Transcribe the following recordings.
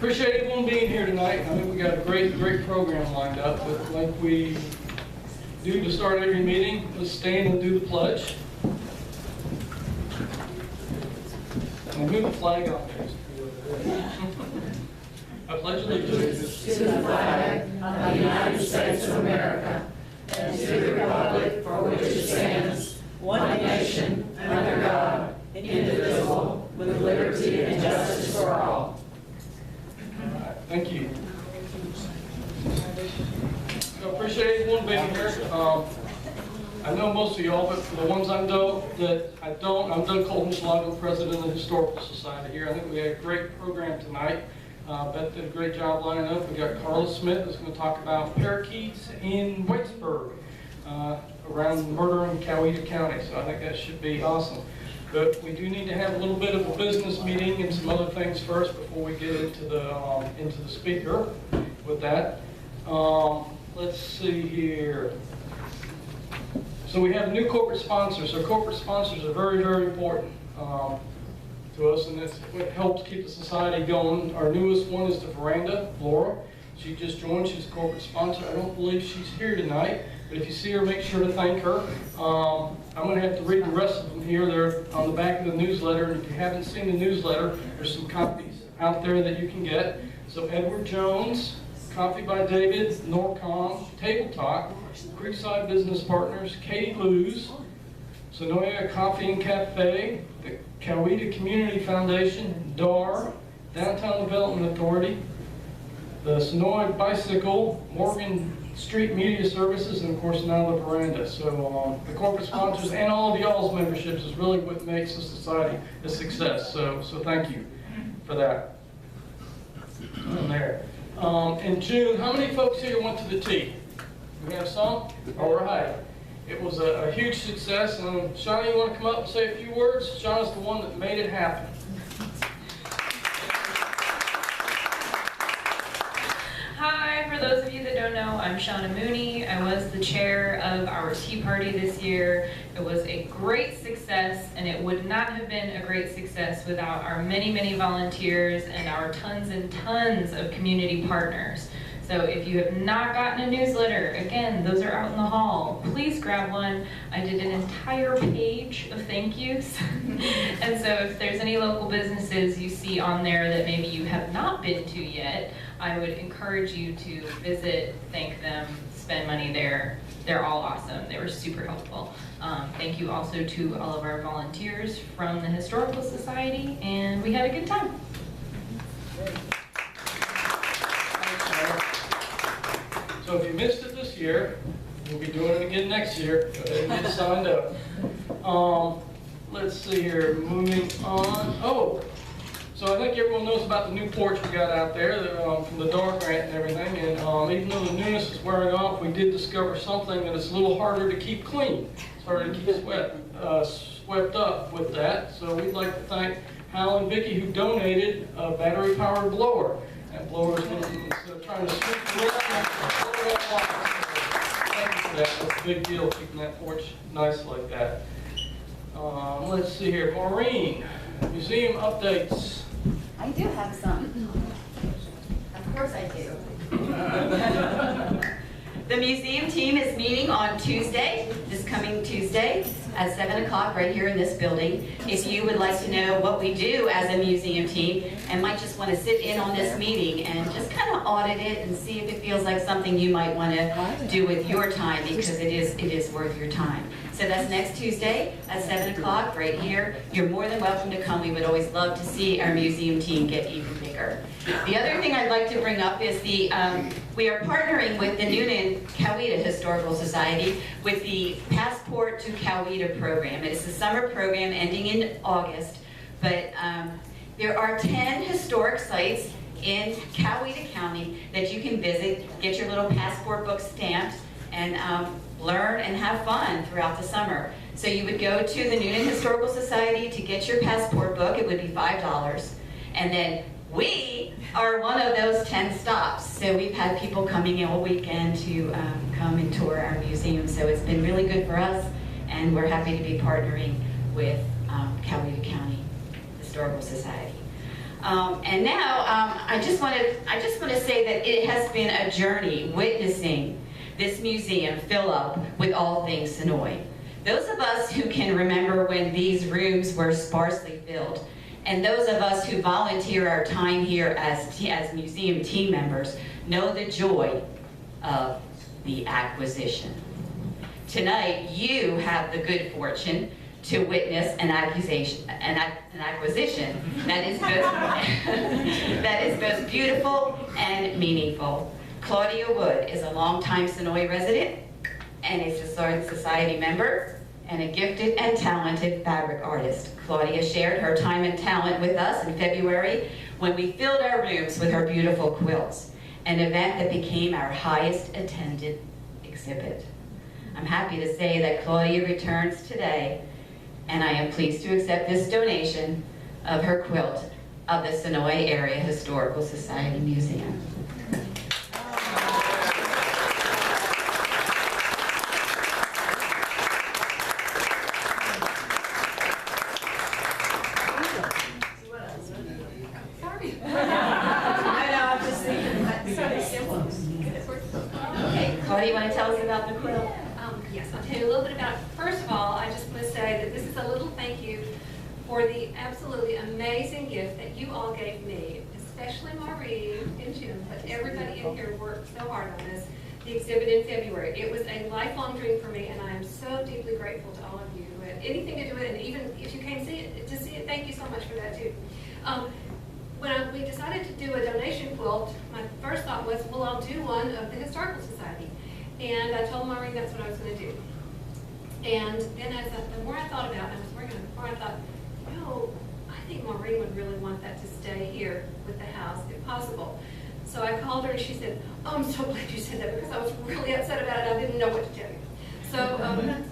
Appreciate everyone being here tonight. I think we got a great program lined up, but like we do to start every meeting, let's stand and do the pledge. And move the flag on there. I pledge allegiance to the flag of the United States of America and to the republic for which it stands, one nation, under God, indivisible, with liberty and justice for all. Thank you. So appreciate everyone being here. I know most of y'all, but for the ones I'm Doug Colton, president of the Historical Society here. I think we had a great program tonight. Beth did a great job lining up. We got Carla Smith that's going to talk about parakeets in Whitesburg around murder in Coweta County. So I think that should be awesome. But we do need to have a little bit of a business meeting and some other things first before we get into the speaker with that. Let's see here. So we have new corporate sponsors. So corporate sponsors are very, very important to us, and it's what helps keep the society going. Our newest one is the Veranda, Laura. She just joined. She's a corporate sponsor. I don't believe she's here tonight, but if you see her, make sure to thank her. I'm going to have to read the rest of them here. They're on the back of the newsletter, and if you haven't seen the newsletter, there's some copies out there that you can get. So Edward Jones, Coffee by David, Norcom, Table Talk, Creekside Business Partners, Katie Lou's, Senoia Coffee and Cafe, the Coweta Community Foundation, DAR, Downtown Development Authority, the Senoia Bicycle, Morgan Street Media Services, and of course now the Veranda. So the corporate sponsors and all of y'all's memberships is really what makes the society a success. So thank you for that. On there. In June, how many folks here went to the tea? We have some? All right. It was a huge success. And Shauna, you want to come up and say a few words? Shauna's the one that made it happen. Hi, for those of you that don't know, I'm Shauna Mooney. I was the chair of our tea party this year. It was a great success, and it would not have been a great success without our many, many volunteers and our tons and tons of community partners. So if you have not gotten a newsletter, again, those are out in the hall. Please grab one. I did an entire page of thank yous. And so if there's any local businesses you see on there that maybe you have not been to yet, I would encourage you to visit, thank them, spend money there. They're all awesome. They were super helpful. Thank you also to all of our volunteers from the Historical Society, and we had a good time. So if you missed it this year, we'll be doing it again next year. Go ahead and get signed up. Let's see here, moving on. Oh, so I think everyone knows about the new porch we got out there from the DAR grant and everything. And even though the newness is wearing off, we did discover something that is a little harder to keep clean. It's harder to keep swept up with that. So we'd like to thank Hal and Vicki, who donated a battery-powered blower. That blower is trying to sweep the air. Thank you for that. That's a big deal, keeping that porch nice like that. Let's see here. Maureen, museum updates. I do have some. Of course I do. The museum team is meeting on Tuesday, this coming Tuesday, at 7 o'clock right here in this building. If you would like to know what we do as a museum team and might just want to sit in on this meeting and just kind of audit it and see if it feels like something you might want to do with your time, because it is worth your time. So that's next Tuesday at 7 o'clock right here. You're more than welcome to come. We would always love to see our museum team get even bigger. The other thing I'd like to bring up is we are partnering with the Noonan Coweta Historical Society with the Passport to Coweta program. It's a summer program ending in August, but there are 10 historic sites in Coweta County that you can visit, get your little passport book stamped, and learn and have fun throughout the summer. So you would go to the Noonan Historical Society to get your passport book. It would be $5. And then we are one of those 10 stops. So we've had people coming in all weekend to come and tour our museum. So it's been really good for us, and we're happy to be partnering with Coweta County Historical Society. And now I just want to say that it has been a journey witnessing this museum fill up with all things Senoia. Those of us who can remember when these rooms were sparsely filled, and those of us who volunteer our time here as museum team members know the joy of the acquisition. Tonight, you have the good fortune to witness an acquisition that is both beautiful and meaningful. Claudia Wood is a longtime Senoia resident and a society member and a gifted and talented fabric artist. Claudia shared her time and talent with us in February when we filled our rooms with her beautiful quilts, an event that became our highest attended exhibit. I'm happy to say that Claudia returns today, and I am pleased to accept this donation of her quilt of the Senoia Area Historical Society Museum. Claudia, you want to tell us about the quilt? Yes, I'll tell you a little bit about it. First of all, I just want to say that this is a little thank you for the absolutely amazing gift that you all gave me, especially Maureen and Jim, but everybody in here worked so hard on this, the exhibit in February. It was a lifelong dream for me, and I am so deeply grateful to all of you who had anything to do with it, and even if you came see it, to see it, thank you so much for that too. When we decided to do a donation quilt, my first thought was, well, I'll do one of the Historical Society. And I told Maureen that's what I was going to do. And then the more I thought about it, I was working on it, the more I thought, I think Maureen would really want that to stay here with the house, if possible. So I called her and she said, oh, I'm so glad you said that because I was really upset about it. I didn't know what to tell you. So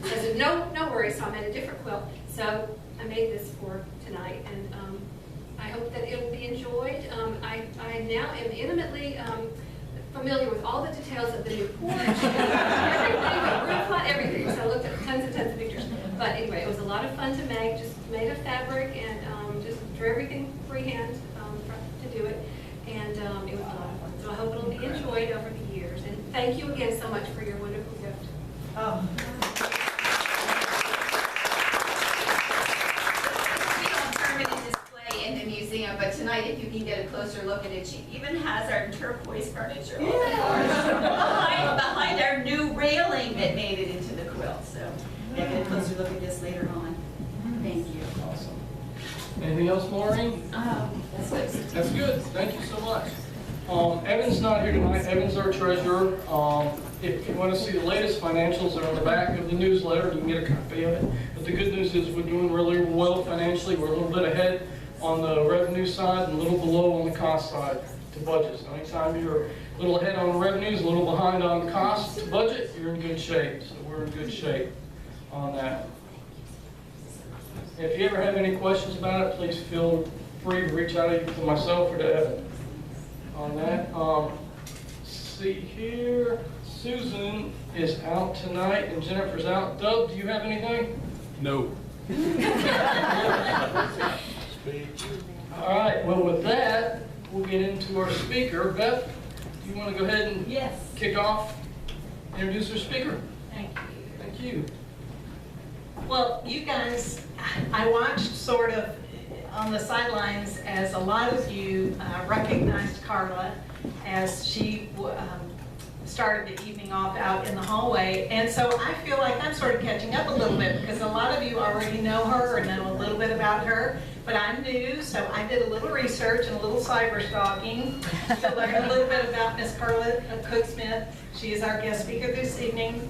I said, no worries. So I made a different quilt. So I made this for tonight. And I hope that it will be enjoyed. I now am intimately familiar with all the details of the new porch, everything, real flat, everything. So I looked at tons and tons of pictures. But anyway, it was a lot of fun to make, just made of fabric and just drew everything freehand to do it. And it was a lot of fun. So I hope it'll be enjoyed over the years. And thank you again so much for your wonderful gift. Oh. But tonight, if you can get a closer look at it, she even has our turquoise furniture behind our new railing that made it into the quilt. So we'll get a closer look at this later on. Thank you. Awesome. Anything else, Maureen? That's good. That's good. Thank you so much. Evan's not here tonight. Evan's our treasurer. If you want to see the latest financials, they're on the back of the newsletter. You can get a copy of it. But the good news is we're doing really well financially. We're a little bit ahead on the revenue side and a little below on the cost side to budget. So anytime you're a little ahead on revenues, a little behind on cost to budget, you're in good shape. So we're in good shape on that. If you ever have any questions about it, please feel free to reach out either to myself or to Evan on that. See here, Susan is out tonight and Jennifer's out. Doug, do you have anything? No. All right, well with that, we'll get into our speaker. Beth, do you want to go ahead and kick off, introduce our speaker? Thank you. Thank you. Well, you guys, I watched sort of on the sidelines as a lot of you recognized Carla as she started the evening off out in the hallway. And so I feel like I'm sort of catching up a little bit because a lot of you already know her or know a little bit about her. But I'm new, so I did a little research and a little cyber stalking to learn a little bit about Miss Carla Cook Smith. She is our guest speaker this evening.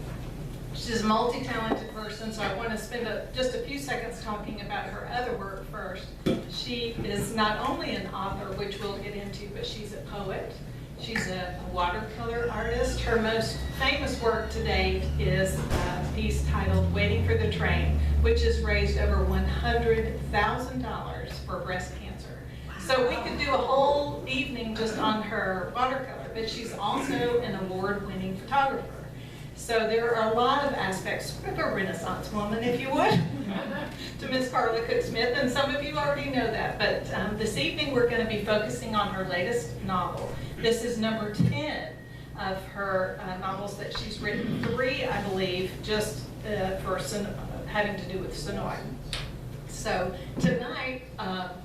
She's a multi-talented person, so I want to spend just a few seconds talking about her other work first. She is not only an author, which we'll get into, but she's a poet. She's a watercolor artist. Her most famous work to date is a piece titled Waiting for the Train, which has raised over $100,000 for breast cancer. Wow. So we could do a whole evening just on her watercolor, but she's also an award-winning photographer. So there are a lot of aspects, sort of a Renaissance woman, if you would, to Miss Carla Cook Smith, and some of you already know that. But this evening we're going to be focusing on her latest novel. This is number 10 of her novels that she's written. 3, I believe, just for having to do with Senoia. So tonight,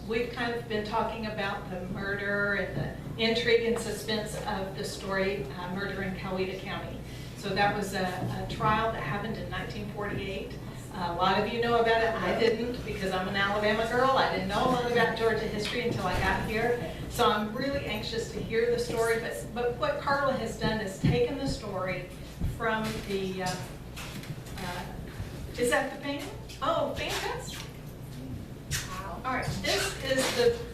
we've kind of been talking about the murder and the intrigue and suspense of the story, Murder in Coweta County. So that was a trial that happened in 1948. A lot of you know about it. I didn't, because I'm an Alabama girl. I didn't know a lot about Georgia history until I got here. So I'm really anxious to hear the story. But what Carla has done is taken the story from the, is that the painting? Oh, fantastic. All right, this is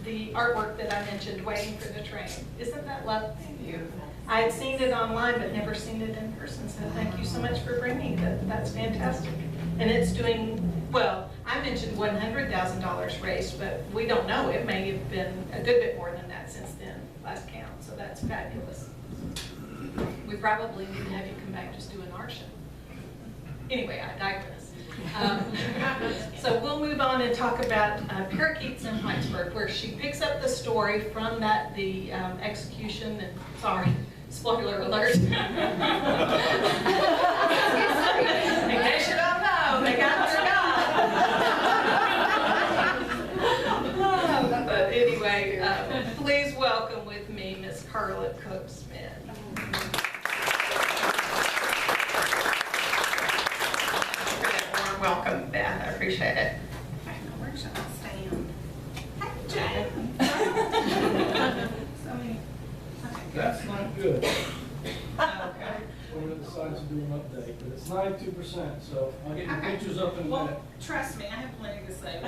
the artwork that I mentioned, Waiting for the Train. Isn't that lovely? Beautiful. I had seen it online, but never seen it in person, so thank you so much for bringing it. That's fantastic. And it's doing, well, I mentioned $100,000 raised, but we don't know. It may have been a good bit more than that since then, last count, so that's fabulous. We probably need to have you come back, just do an art show. Anyway, I digress. So we'll move on and talk about Parakeets in Whitesburg, where she picks up the story from the execution, and sorry, spoiler alert. In case you don't know, they got their guy. But anyway, please welcome with me Miss Carla Cook Smith. Welcome, Beth. I appreciate it. Where should I stand? Hey, Jay. That's not good. Okay. We're going to decide to do an update, but it's 92%, so I'll get your pictures up in a minute. Well, trust me, I have plenty to say.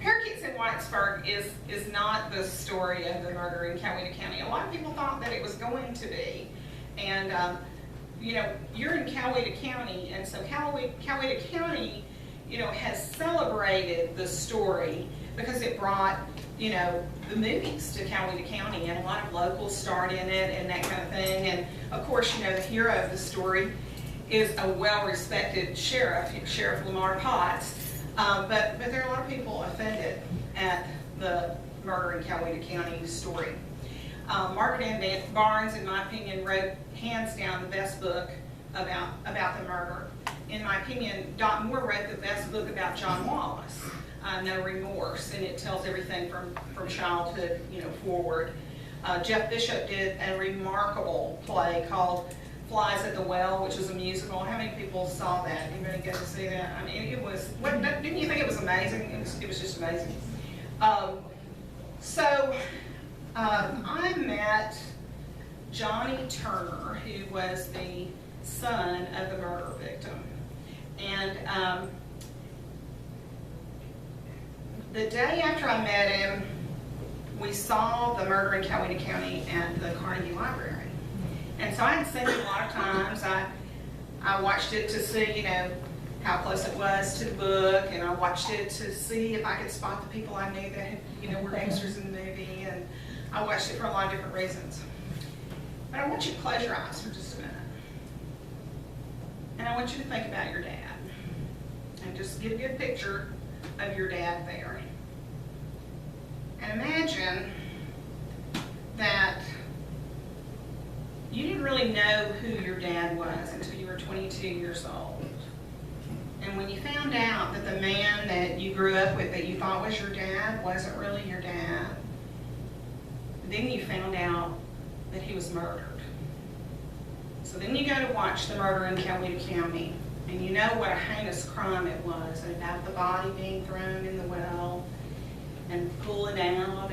Parakeets in Whitesburg is not the story of the murder in Coweta County. A lot of people thought that it was going to be. And, you know, you're in Coweta County, and so Coweta County, you know, has celebrated the story because it brought, you know, the movies to Coweta County, and a lot of locals starred in it and that kind of thing. And, of course, you know, the hero of the story is a well-respected sheriff, Sheriff Lamar Potts. But there are a lot of people offended at the murder in Coweta County story. Margaret Ann Barnes, in my opinion, wrote hands down the best book about the murder. In my opinion, Dot Moore wrote the best book about John Wallace, No Remorse, and it tells everything from childhood, you know, forward. Jeff Bishop did a remarkable play called Flies at the Well, which was a musical. How many people saw that? Anybody get to see that? I mean, it was, didn't you think it was amazing? It was just amazing. I met Johnny Turner, who was the son of the murder victim. And the day after I met him, we saw the murder in Coweta County at the Carnegie Library. And so I had seen it a lot of times. I watched it to see, you know, how close it was to the book, and I watched it to see if I could spot the people I knew that had, you know, were extras in the movie, and I watched it for a lot of different reasons. But I want you to close your eyes for just a minute. And I want you to think about your dad. And just get a good picture of your dad there. And imagine that you didn't really know who your dad was until you were 22 years old. And when you found out that the man that you grew up with that you thought was your dad wasn't really your dad, then you found out that he was murdered. So then you go to watch the murder in Coweta County, and you know what a heinous crime it was, and about the body being thrown in the well, and pulled out,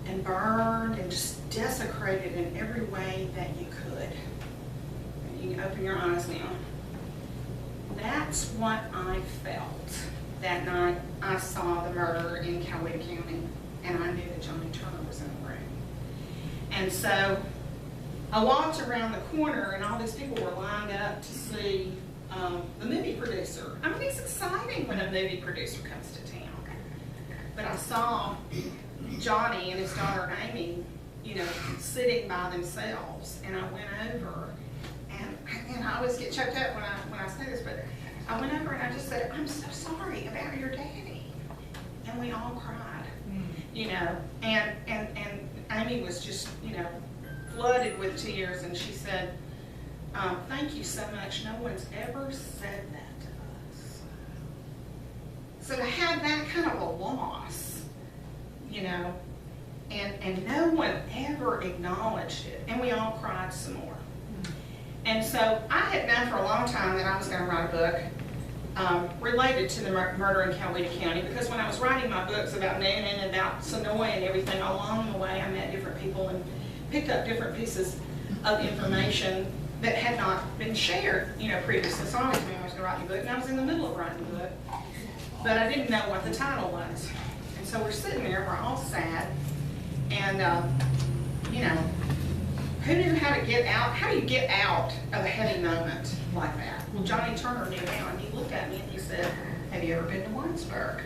and burned, and just desecrated in every way that you could. And you can open your eyes now. That's what I felt that night I saw the murder in Coweta County, and I knew that Johnny Turner was in the room. And so I walked around the corner, and all these people were lined up to see the movie producer. I mean, it's exciting when a movie producer comes to town. But I saw Johnny and his daughter Amy you know, sitting by themselves. And I went over, and I always get choked up when I say this, but I went over and I just said, I'm so sorry about your daddy. And we all cried, you know, and Amy was just, you know, flooded with tears, and she said, thank you so much. No one's ever said that to us. So to have that kind of a loss, you know, and no one ever acknowledged it, and we all cried some more. And so I had known for a long time that I was going to write a book related to the murder in Coweta County, because when I was writing my books about Nana and about Senoia and everything, along the way I met different people and picked up different pieces of information that had not been shared, you know, previously. So I always knew I was going to write a book, and I was in the middle of writing a book, but I didn't know what the title was. And so we're sitting there, we're all sad, and you know, who knew how to get out? How do you get out of a heavy moment like that? Well, Johnny Turner knew how, and he looked at me and he said, have you ever been to Whitesburg?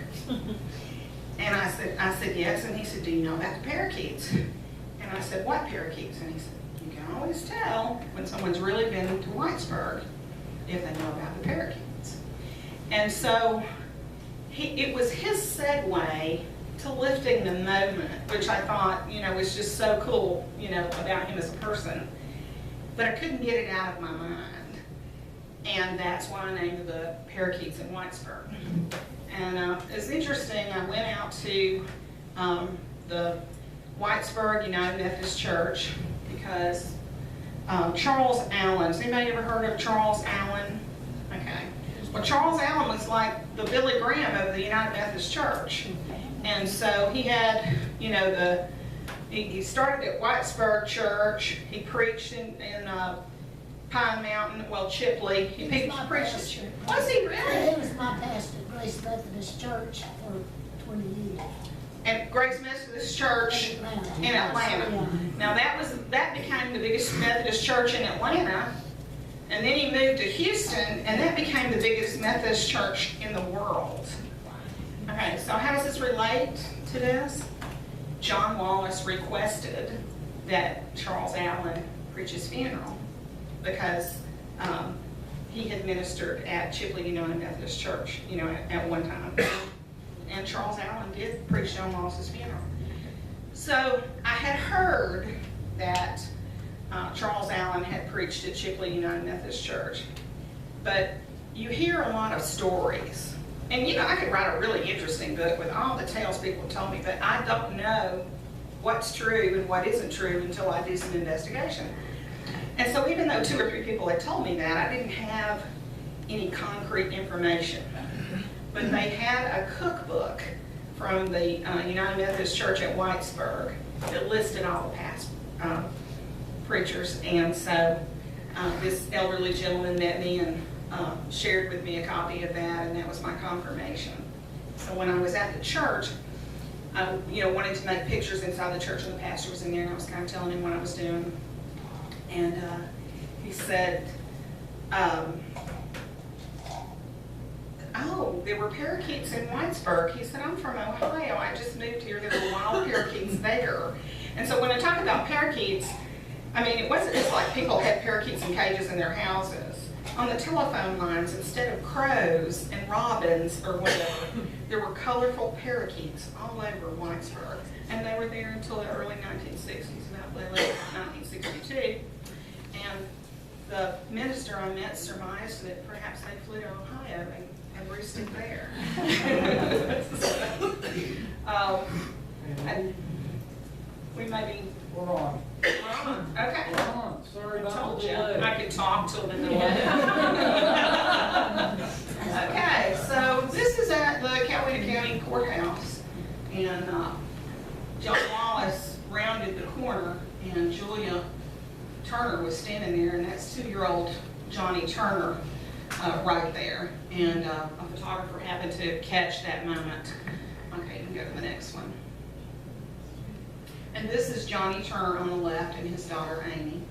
And I said, yes. And he said, do you know about the Parakeets? And I said, what Parakeets? And he said, you can always tell when someone's really been to Whitesburg if they know about the Parakeets. And so it was his segue to lifting the moment, which I thought, you know, was just so cool, you know, about him as a person. But I couldn't get it out of my mind. And that's why I named the book Parakeets in Whitesburg. And it's interesting, I went out to the Whitesburg United Methodist Church because Charles Allen, has anybody ever heard of Charles Allen? Okay. Well, Charles Allen was like the Billy Graham of the United Methodist Church. And so he had, you know, he started at Whitesburg Church. He preached in Pine Mountain, well, Chipley. He preached. Was he really? He was my pastor at Grace Methodist Church for 20 years. At Grace Methodist Church in Atlanta. Now that became the biggest Methodist church in Atlanta. And then he moved to Houston, and that became the biggest Methodist church in the world. Okay, so how does this relate to this? John Wallace requested that Charles Allen preach his funeral because he had ministered at Chipley United Methodist Church, you know, at one time. And Charles Allen did preach John Wallace's funeral. So I had heard that Charles Allen had preached at Chipley United Methodist Church. But you hear a lot of stories. And you know, I could write a really interesting book with all the tales people told me, but I don't know what's true and what isn't true until I do some investigation. And so even though 2 or 3 people had told me that, I didn't have any concrete information. But they had a cookbook from the United Methodist Church at Whitesburg that listed all the past preachers. And so this elderly gentleman met me and shared with me a copy of that, and that was my confirmation. So when I was at the church, I wanted to make pictures inside the church, and the pastor was in there, and I was kind of telling him what I was doing. And he said, oh, there were parakeets in Whitesburg. He said, I'm from Ohio. I just moved here. There were wild parakeets there. And so when I talk about parakeets, I mean, it wasn't just like people had parakeets in cages in their houses. On the telephone lines, instead of crows and robins or whatever, there were colorful parakeets all over Whitesburg. And they were there until the early 1960s, about late 1962. And the minister I met surmised that perhaps they flew to Ohio and roosted there. And we may be... We're on. Okay. We're on. Sorry about Told the you delay. I could talk till the delay. Okay, so this is at the Coweta County Courthouse, and John Wallace rounded the corner, and Julia Turner was standing there, and that's 2-year-old Johnny Turner right there, and a photographer happened to catch that moment. Okay, you can go to the next one. And this is Johnny Turner on the left and his daughter Amy.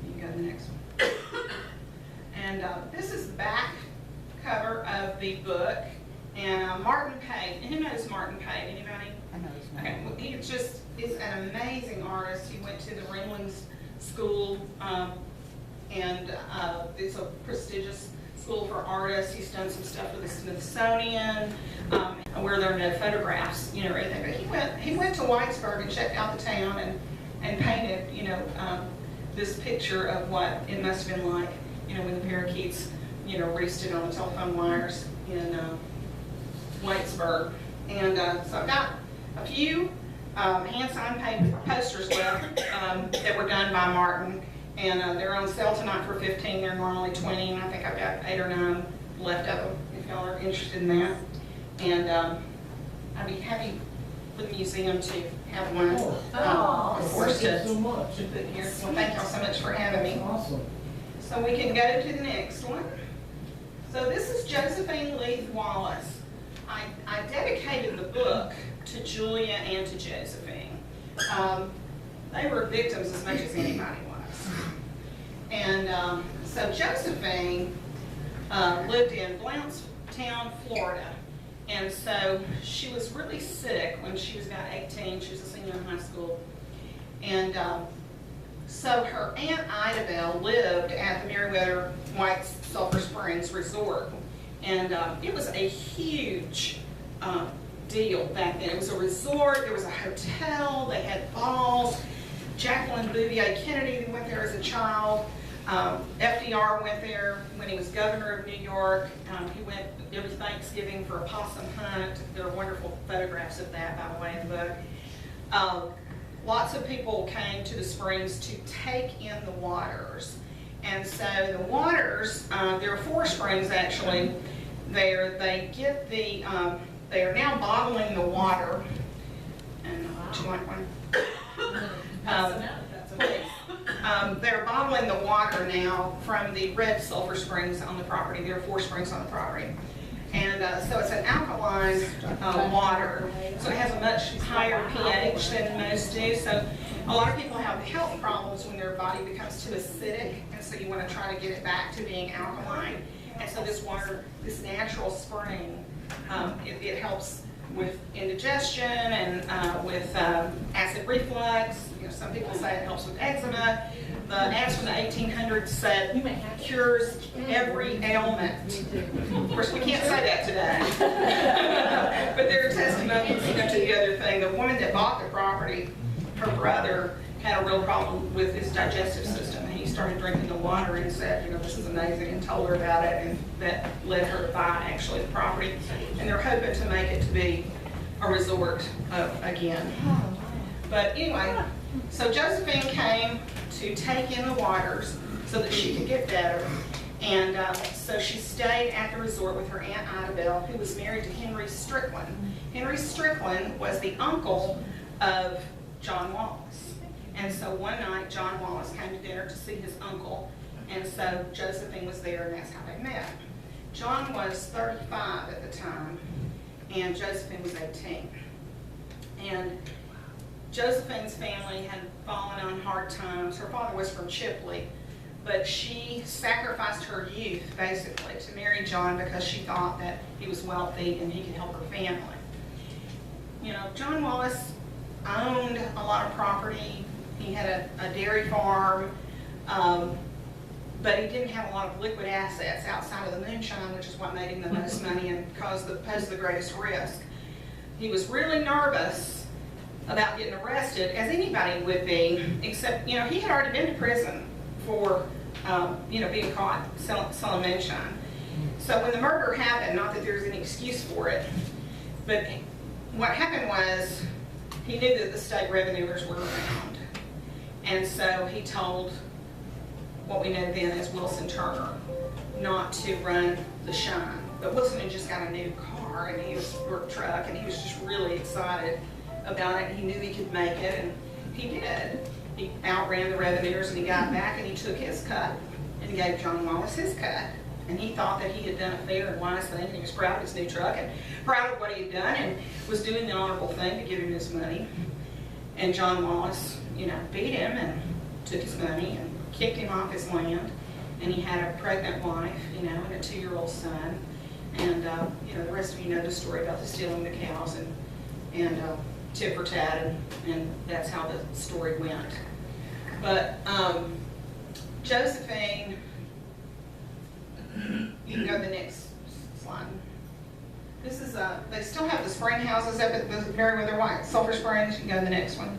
You can go to the next one. And this is the back cover of the book. And Martin Pate. And who knows Martin Pate? Anybody? Okay, well, he just is an amazing artist. He went to the Ringling School, and it's a prestigious school for artists. He's done some stuff with the Smithsonian, where there are no photographs, you know, or anything. But he went to Whitesburg and checked out the town and painted, you know, this picture of what it must have been like, you know, when the parakeets, you know, roosted on the telephone wires in Whitesburg. And so I've got a few hand-signed posters left that were done by Martin, and they're on sale tonight for $15. They're normally $20, and I think I've got 8 or 9 left of them if y'all are interested in that. And I'd be happy for the museum to have one, of course, to put here. Well, thank y'all so much for having me. Awesome. So we can go to the next one. So this is Josephine Leith Wallace. I dedicated the book to Julia and to Josephine. They were victims as much as anybody was. And so Josephine lived in Blountstown, Florida. And so she was really sick when she was about 18. She was a senior in high school. And so her Aunt Ida Bell lived at the Meriwether White Sulphur Springs Resort. And it was a huge deal back then. It was a resort, there was a hotel, they had balls. Jacqueline Bouvier Kennedy went there as a child. FDR went there when he was governor of New York. He went every Thanksgiving for a possum hunt. There are wonderful photographs of that, by the way, in the book. Lots of people came to the springs to take in the waters. And so the waters, there are 4 springs actually there. They get the, they are now bottling the water. And would you like one? They're bottling the water now from the red sulfur springs on the property. There are 4 springs on the property. And so it's an alkaline water. So it has a much higher pH than most do. So a lot of people have health problems when their body becomes too acidic. And so you want to try to get it back to being alkaline. And so this water, this natural spring, it helps with indigestion and with acid reflux. You know, some people say it helps with eczema. The ads from the 1800s said cures every ailment. Of course, we can't say that today. But there are testimonies, you know, to the other thing. The woman that bought the property, her brother had a real problem with his digestive system. And he started drinking the water and said, you know, this is amazing, and told her about it, and that led her to buy actually the property. And they're hoping to make it to be a resort again. But anyway, so Josephine came to take in the waters so that she could get better. And so she stayed at the resort with her Aunt Ida Bell, who was married to Henry Strickland. Henry Strickland was the uncle of John Wallace. And so one night, John Wallace came to dinner to see his uncle, and so Josephine was there, and that's how they met. John was 35 at the time, and Josephine was 18. And Josephine's family had fallen on hard times. Her father was from Chipley, but she sacrificed her youth, basically, to marry John because she thought that he was wealthy and he could help her family. You know, John Wallace owned a lot of property. He had a dairy farm, but he didn't have a lot of liquid assets outside of the moonshine, which is what made him the most money and posed the greatest risk. He was really nervous about getting arrested, as anybody would be, except, you know, he had already been to prison for, you know, being caught selling moonshine. So when the murder happened, not that there's any excuse for it, but what happened was he knew that the state revenuers were around. And so he told what we know then as Wilson Turner not to run the shine. But Wilson had just got a new car and or truck, and he was just really excited about it. He knew he could make it, and he did. He outran the revenuers, and he got back and he took his cut and he gave John Wallace his cut. And he thought that he had done a fair and wise thing, and he was proud of his new truck and proud of what he had done, and was doing the honorable thing to give him his money. And John Wallace, you know, beat him and took his money and kicked him off his land. And he had a pregnant wife, you know, and a 2-year-old son. And, you know, the rest of you know the story about the stealing the cows and tit for tat, and that's how the story went. But Josephine, you can go to the next slide. This is they still have the spring houses up at the Meriwether White, Sulphur Springs. You can go to the next one.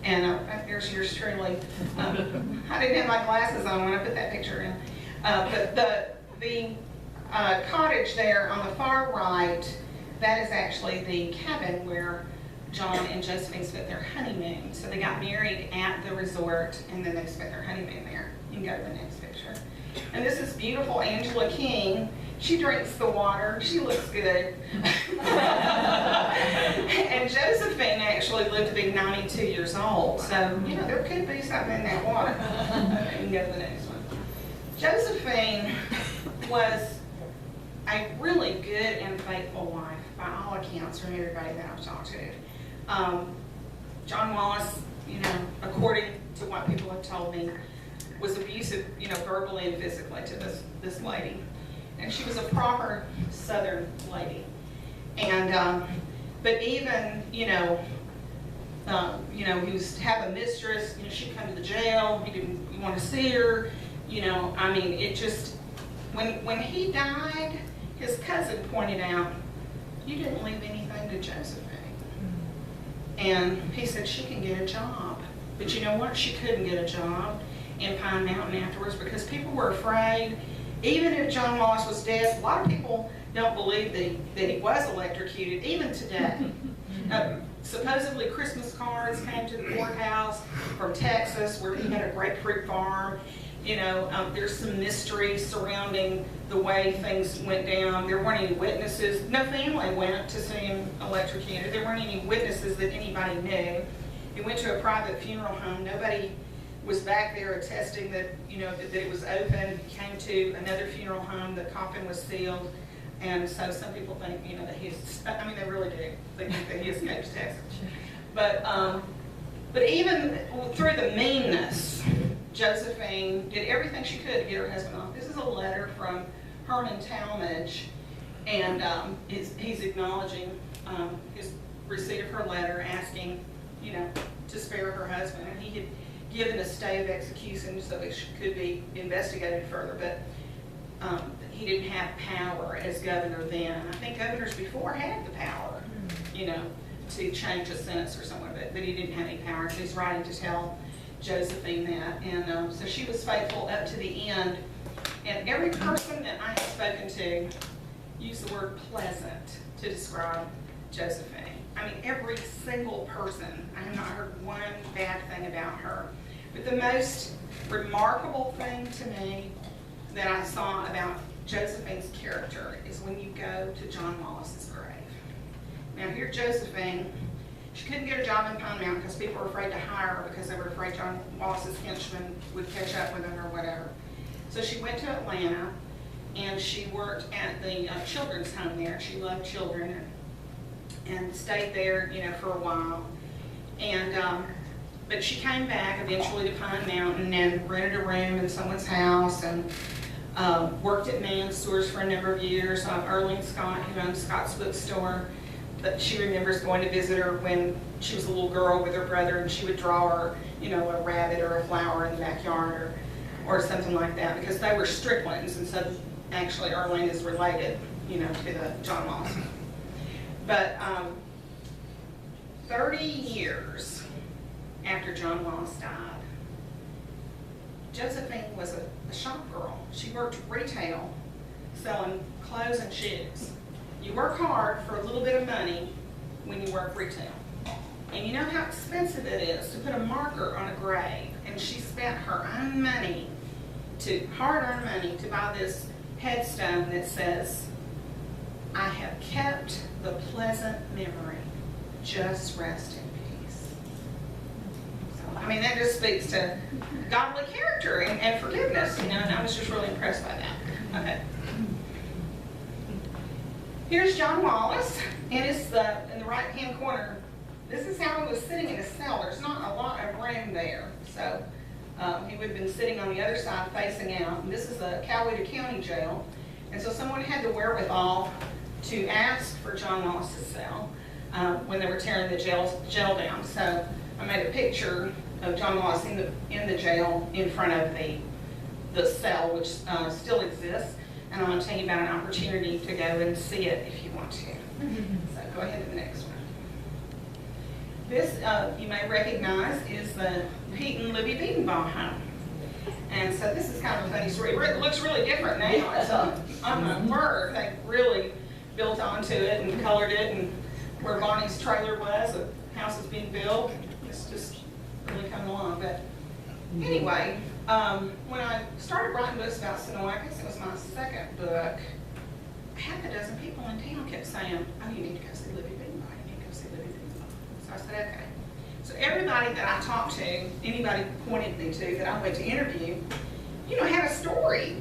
And there's yours truly. I didn't have my glasses on when I put that picture in. But the cottage there on the far right, that is actually the cabin where John and Josephine spent their honeymoon. So they got married at the resort, and then they spent their honeymoon there. You can go to the next picture. And this is beautiful Angela King. She drinks the water. She looks good. And Josephine actually lived to be 92 years old. So, you know, there could be something in that water. You can go to the next one. Josephine was a really good and faithful wife, by all accounts, from everybody that I've talked to. John Wallace, you know, according to what people have told me, was abusive, you know, verbally and physically to this lady. And she was a proper Southern lady. And, but even, he was to have a mistress, you know, she'd come to the jail, he didn't want to see her, you know, I mean, it just, when he died, his cousin pointed out, you didn't leave anything to Josephine. And he said, she can get a job. But you know what? She couldn't get a job in Pine Mountain afterwards because people were afraid. Even if John Wallace was dead, a lot of people don't believe that he was electrocuted, even today. Supposedly Christmas cards came to the courthouse from Texas where he had a grapefruit farm. You know, there's some mystery surrounding the way things went down. There weren't any witnesses. No family went to see him electrocuted. There weren't any witnesses that anybody knew. He went to a private funeral home. Nobody was back there attesting that, you know, that it was open. He came to another funeral home. The coffin was sealed. And so some people think, you know, that he's, I mean, they really do. They think that he escaped to Texas. But even through the meanness, Josephine did everything she could to get her husband off. This is a letter from Herman Talmadge, and he's acknowledging his receipt of her letter, asking, you know, to spare her husband. And he had given a stay of execution so it could be investigated further, but he didn't have power as governor then. I think governors before had the power, you know, to change a sentence or something, but he didn't have any power. So he's writing to tell Josephine that, and so she was faithful up to the end. And every person that I have spoken to used the word pleasant to describe Josephine. I mean, every single person. I have not heard one bad thing about her. But the most remarkable thing to me that I saw about Josephine's character is when you go to John Wallace's grave. Now here Josephine, she couldn't get a job in Pine Mountain because people were afraid to hire her because they were afraid John Wallace's henchmen would catch up with them or whatever. So she went to Atlanta and she worked at the children's home there. She loved children and stayed there, you know, for a while. And but she came back eventually to Pine Mountain and rented a room in someone's house and worked at Man's Stores for a number of years. Erling Scott, who owned Scott's Bookstore, but she remembers going to visit her when she was a little girl with her brother, and she would draw her, you know, a rabbit or a flower in the backyard or something like that, because they were Stricklands, and so actually Erling is related, you know, to the John Wallace. But 30 years after John Wallace died, Josephine was a shop girl. She worked retail, selling clothes and shoes. You work hard for a little bit of money when you work retail. And you know how expensive it is to put a marker on a grave. And she spent her own money, hard-earned money, to buy this headstone that says, I have kept the pleasant memory. Just rest in peace. So, I mean, that just speaks to godly character and forgiveness, you know, and I was just really impressed by that. Okay. Here's John Wallace, and it's in the right-hand corner. This is how he was sitting in his cell. There's not a lot of room there, so he would have been sitting on the other side facing out. And this is the Coweta County jail, and so someone had the wherewithal to ask for John Wallace's cell. when they were tearing the jail down. So I made a picture of John Wallace in the jail in front of the cell, which still exists. And I'm going to tell you about an opportunity to go and see it if you want to. So go ahead to the next one. This, you may recognize, is the Pete and Libby Biedenbaugh home. And so this is kind of a funny story. It looks really different now. It's on my word. They really built onto it and colored it, and where Bonnie's trailer was, the house is being built. It's just really coming along. But anyway, when I started writing books about Senoia, I guess it was my second book, half a dozen people in town kept saying, oh, you need to go see Libby Biedenbaugh. You need to go see Libby Biedenbaugh. So I said, okay. So everybody that I talked to, anybody pointed me to that I went to interview, had a story,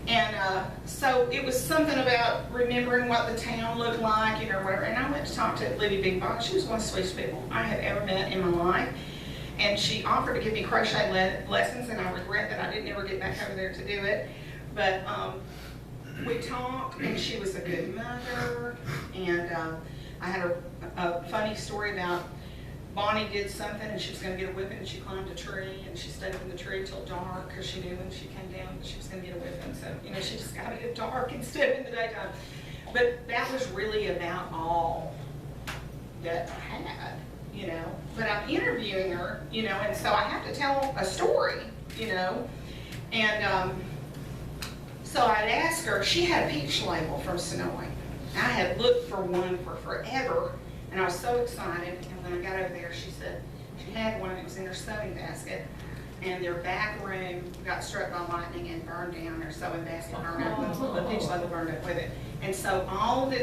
And so it was something about remembering what the town looked like, whatever. And I went to talk to Libby Biedenbaugh. She was one of the sweetest people I have ever met in my life. And she offered to give me crochet lessons, and I regret that I didn't ever get back over there to do it. But we talked, and she was a good mother. And I had a funny story about Bonnie did something, and she was going to get a whipping, and she climbed a tree, and she stayed in the tree till dark, because she knew when she came down that she was going to get a whipping. So, she just got it at dark instead of in the daytime. But that was really about all that I had, But I'm interviewing her, and so I have to tell a story, And so I'd ask her, she had a peach label from Senoia. I had looked for one for forever, and I was so excited. And when I got over there, she said she had one that was in her sewing basket, and their back room got struck by lightning and burned down. Their sewing basket burned up, the peach label burned up with it. And so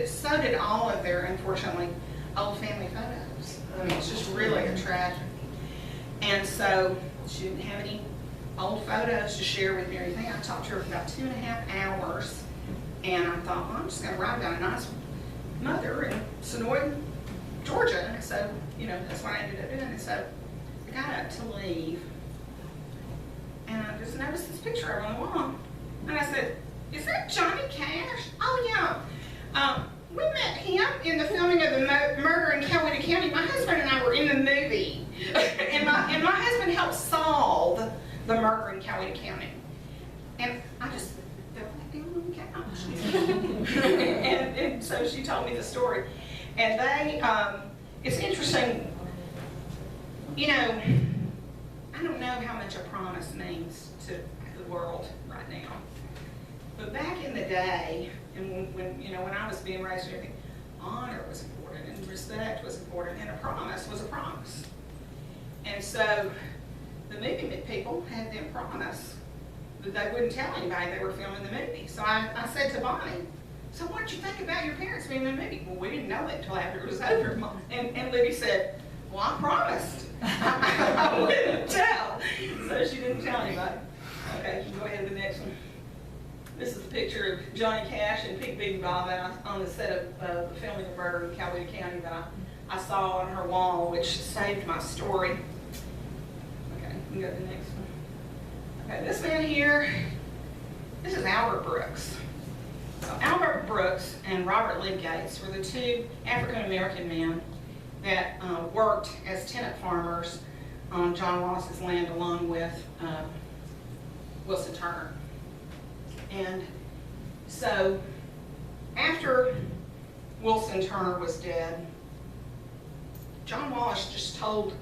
so did all of their, unfortunately, old family photos. I mean, it's just really a tragedy. And so she didn't have any old photos to share with me or anything. I talked to her for about 2.5 hours, and I thought, well, I'm just going to write about a nice mother in Senoia, Georgia. And so, that's what I ended up doing. And so I got up to leave, and I just noticed this picture on the wall. And I said, is that Johnny Cash? Oh, yeah. We met him in the filming of the murder in Coweta County. My husband and I were in the movie. and my husband helped solve the murder in Coweta County. And I just fell back down on the couch. and so she told me the story. And it's interesting, I don't know how much a promise means to the world right now. But back in the day, and when I was being raised and everything, honor was important, and respect was important, and a promise was a promise. And so the movie people had them promise that they wouldn't tell anybody they were filming the movie. So I said to Bonnie, so what did you think about your parents being in the movie? Well, we didn't know it until after it was over, Mom. And Libby said, well, I promised. I wouldn't tell. So she didn't tell anybody. Okay, go ahead to the next one. This is a picture of Johnny Cash and Pete Biedenbaugh that on the set of the filming of Murder in Coweta County that I saw on her wall, which saved my story. Okay, we can go to the next one. Okay, this man here, this is Albert Brooks. So Albert Brooks and Robert Lee Gates were the two African-American men that worked as tenant farmers on John Wallace's land along with Wilson Turner. And so after Wilson Turner was dead, John Wallace just told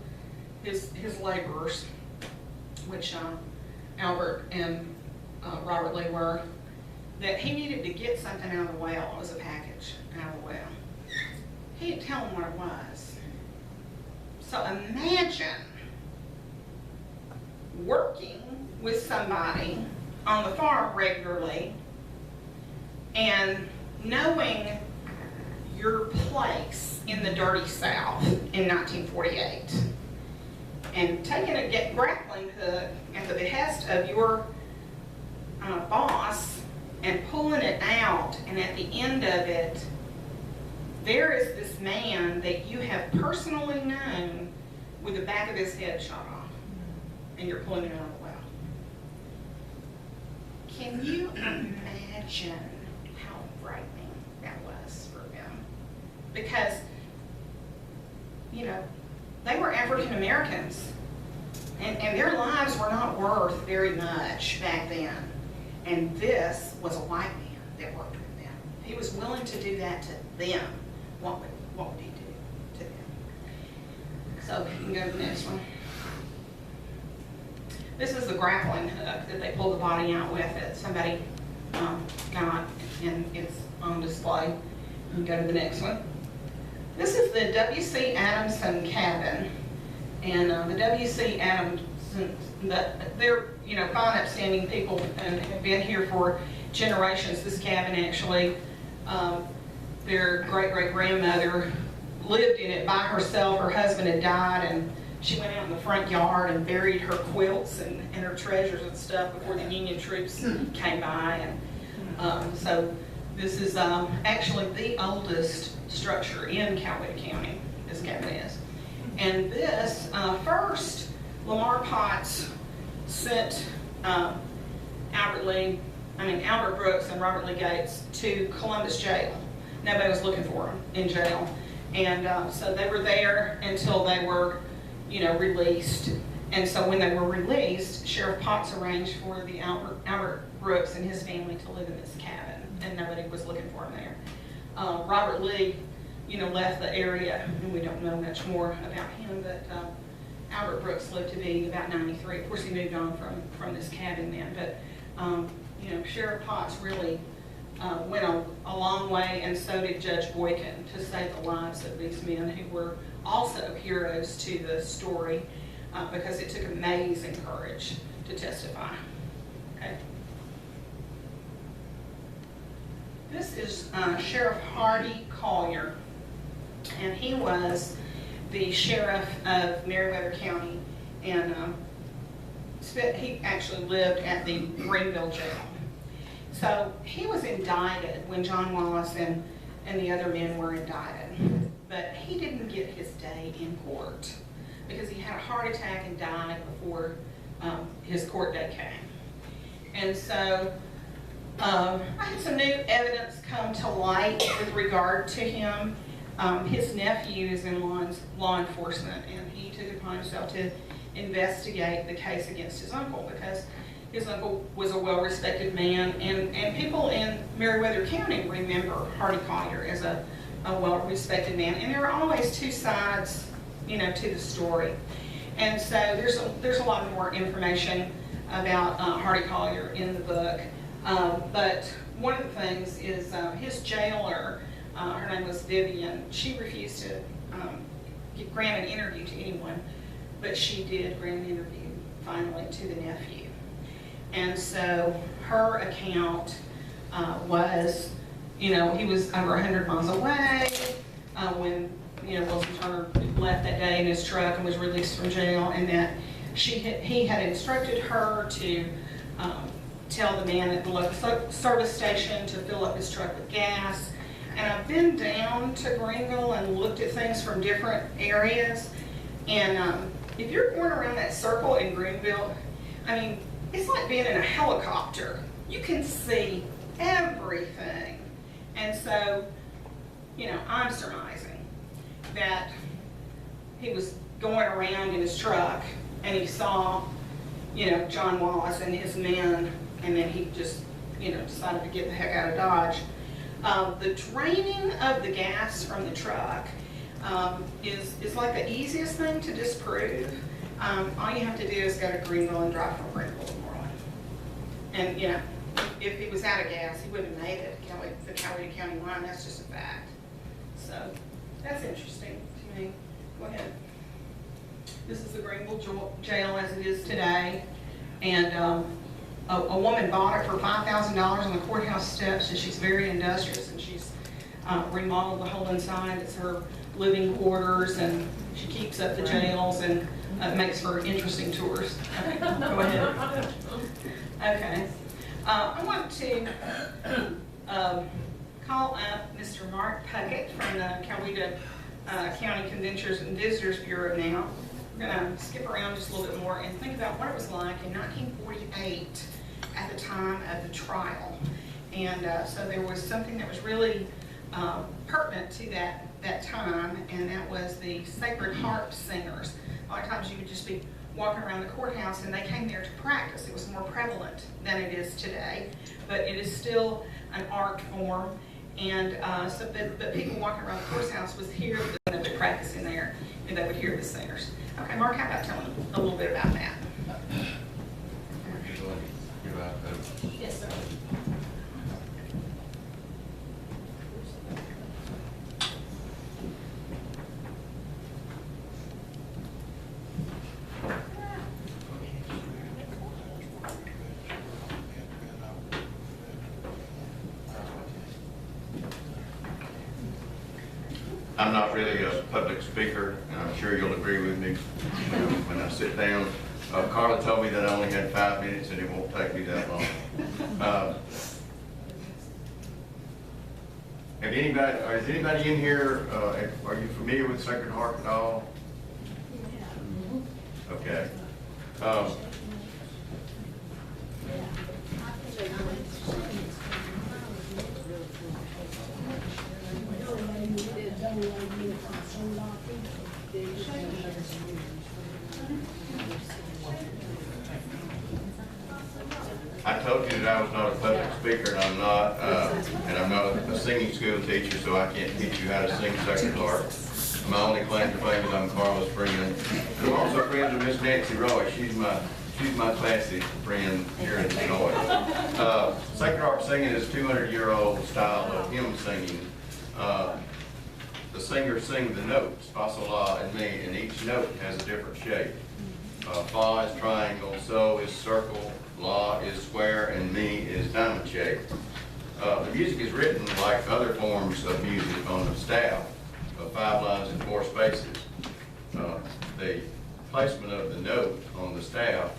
his laborers, which Albert and Robert Lee were, that he needed to get something out of the well. It was a package out of the well. He didn't tell them what it was. So imagine working with somebody on the farm regularly and knowing your place in the dirty South in 1948 and taking a grappling hook at the behest of your boss and pulling it out, and at the end of it, there is this man that you have personally known with the back of his head shot off, and you're pulling it out of the well. Can you imagine how frightening that was for them? Because you know, they were African Americans, and their lives were not worth very much back then. And this was a white man that worked with them. He was willing to do that to them. What would he do to them? So you can go to the next one. This is the grappling hook that they pulled the body out with that somebody got, and it's on display. You can go to the next one. This is the W.C. Adamson cabin, and the W.C. Adamson, they're, you know, fine, upstanding people and have been here for generations. This cabin actually, their great-great-grandmother lived in it by herself. Her husband had died, and she went out in the front yard and buried her quilts and her treasures and stuff before the Union troops came by. And so this is actually the oldest structure in Coweta County, this cabin is. And this, first, Lamar Potts sent Albert Brooks and Robert Lee Gates to Columbus jail. Nobody was looking for them in jail. And so they were there until they were, you know, released. And so when they were released, Sheriff Potts arranged for the Albert Brooks and his family to live in this cabin, and nobody was looking for him there. Robert Lee, you know, left the area, and we don't know much more about him, but Albert Brooks lived to be about 93. Of course, he moved on from this cabin then, but you know, Sheriff Potts really went a long way, and so did Judge Boykin, to save the lives of these men who were also heroes to the story, because it took amazing courage to testify. Okay. This is Sheriff Hardy Collier, and he was the sheriff of Meriwether County, and he actually lived at the Greenville jail. So he was indicted when John Wallace and the other men were indicted, but he didn't get his day in court because he had a heart attack and died before his court day came. And so I had some new evidence come to light with regard to him. His nephew is in law enforcement, and he took it upon himself to investigate the case against his uncle, because his uncle was a well-respected man, and people in Meriwether County remember Hardy Collier as a well-respected man, and there are always two sides, you know, to the story. And so there's a lot more information about Hardy Collier in the book, but one of the things is his jailer, her name was Vivian. She refused to grant an interview to anyone, but she did grant an interview finally to the nephew. And so her account was, you know, he was over 100 miles away when, you know, Wilson Turner left that day in his truck and was released from jail, and that he had instructed her to tell the man at the local service station to fill up his truck with gas. And I've been down to Greenville and looked at things from different areas, and if you're going around that circle in Greenville, I mean, it's like being in a helicopter. You can see everything. And so, you know, I'm surmising that he was going around in his truck and he saw, you know, John Wallace and his men, and then he just, you know, decided to get the heck out of Dodge. The draining of the gas from the truck is like the easiest thing to disprove. All you have to do is go to Greenville and drive from Greenville to Moreland. And, you know, if he was out of gas, he wouldn't have made it, the Coweta County line. That's just a fact. So that's interesting to me. Go ahead. This is the Greenville jail as it is today. And a woman bought it for $5,000 on the courthouse steps, and she's very industrious, and she's remodeled the whole inside. It's her living quarters, and she keeps up the jails, and makes for interesting tours. Okay, go ahead. Okay. I want to call up Mr. Mark Puckett from the Coweta County Conventions and Visitors Bureau now. We're going to skip around just a little bit more and think about what it was like in 1948 at the time of the trial. And so there was something that was really pertinent to that that time, and that was the Sacred Heart Singers. A lot of times you would just be walking around the courthouse, and they came there to practice. It was more prevalent than it is today, but it is still an art form. And but people walking around the courthouse was here, and they would practice in there, and they would hear the singers. Okay, Mark, how about telling a little bit about that? Yes, sir. I'm not really a public speaker, and I'm sure you'll agree with me when I sit down. Carla told me that I only had 5 minutes, and it won't take me that long. Is anybody in here, are you familiar with Sacred Heart at all? Okay. I told you that I was not a public speaker, and I'm not, a singing school teacher, so I can't teach you how to sing Sacred Heart. My only claim to fame is I'm Carla's friend. I'm also friends with Miss Nancy Roy. She's my classy friend here in Senoia. Sacred Heart singing is a 200-year-old style of hymn singing. The singers sing the notes, fa, sol, la, and mi, and each note has a different shape. Fa is triangle, so is circle, la is square, and mi is diamond shaped. The music is written like other forms of music on the staff of 5 lines and 4 spaces. The placement of the note on the staff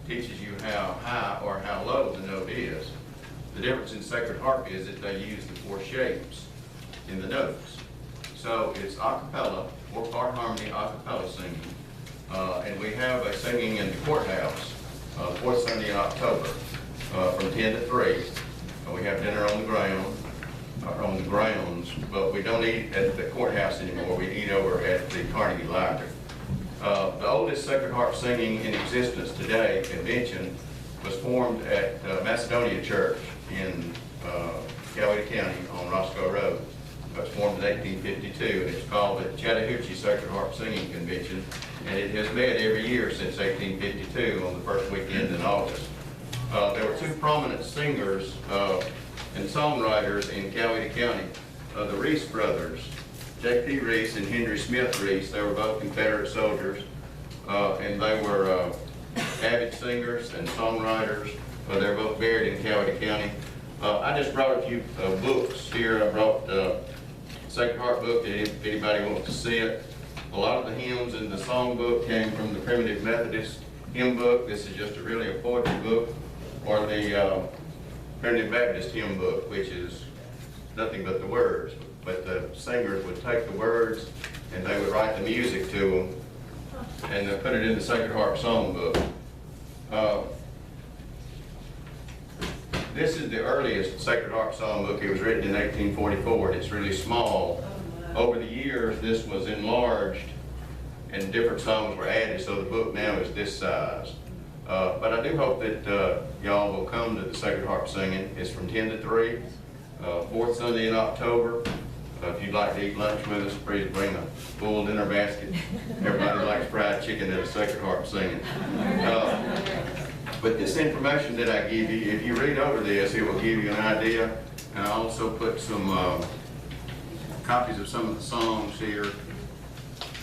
teaches you how high or how low the note is. The difference in Sacred Heart is that they use the 4 shapes in the notes. So it's a cappella, 4-part harmony a cappella singing. And we have a singing in the courthouse, 4th Sunday in October, from 10 to 3. We have dinner on the grounds, but we don't eat at the courthouse anymore. We eat over at the Carnegie Library. The oldest Sacred Heart singing in existence today, convention, was formed at Macedonia Church in Coweta County on Roscoe Road. It was formed in 1852, and it's called the Chattahoochee Sacred Heart Singing Convention, and it has met every year since 1852 on the first weekend in August. There were 2 prominent singers and songwriters in Coweta County, the Reese brothers, J.P. Reese and Henry Smith Reese. They were both Confederate soldiers, and they were avid singers and songwriters. They're both buried in Coweta County. I just brought a few books here. I brought Sacred Heart book if anybody wants to see it. A lot of the hymns in the song book came from the Primitive Methodist hymn book. This is just really a poetry book, or the Primitive Baptist hymn book, which is nothing but the words. But the singers would take the words and they would write the music to them, and they put it in the Sacred Heart song book. This is the earliest Sacred Heart song book. It was written in 1844, and it's really small. Over the years, this was enlarged, and different songs were added, so the book now is this size. But I do hope that y'all will come to the Sacred Heart singing. It's from 10 to 3, 4th Sunday in October. If you'd like to eat lunch with us, please bring a full dinner basket. Everybody likes fried chicken at a Sacred Heart singing. But this information that I give you, if you read over this, it will give you an idea. And I also put some copies of some of the songs here.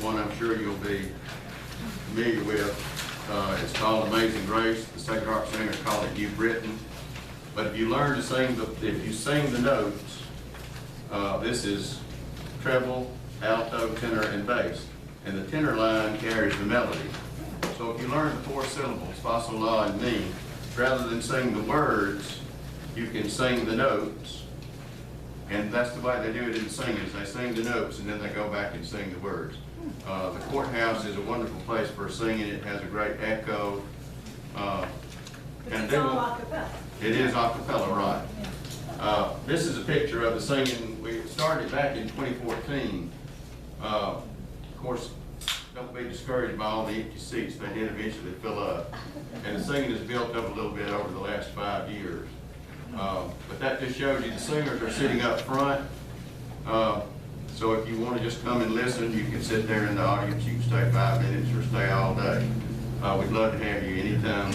One I'm sure you'll be familiar with. It's called Amazing Grace. The Sacred Heart singers call it You've Written. But if you learn to sing if you sing the notes, this is treble, alto, tenor, and bass. And the tenor line carries the melody. So if you learn the 4 syllables, fa, sol, la, and mi, rather than sing the words, you can sing the notes. And that's the way they do it in singing, is they sing the notes and then they go back and sing the words. The courthouse is a wonderful place for singing. It has a great echo. It's all a cappella. It is a cappella, right. This is a picture of the singing. We started back in 2014. Of course, don't be discouraged by all the empty seats. They did eventually fill up. And the singing has built up a little bit over the last 5 years. But that just shows you the singers are sitting up front. So if you want to just come and listen, you can sit there in the audience. You can stay 5 minutes or stay all day. We'd love to have you anytime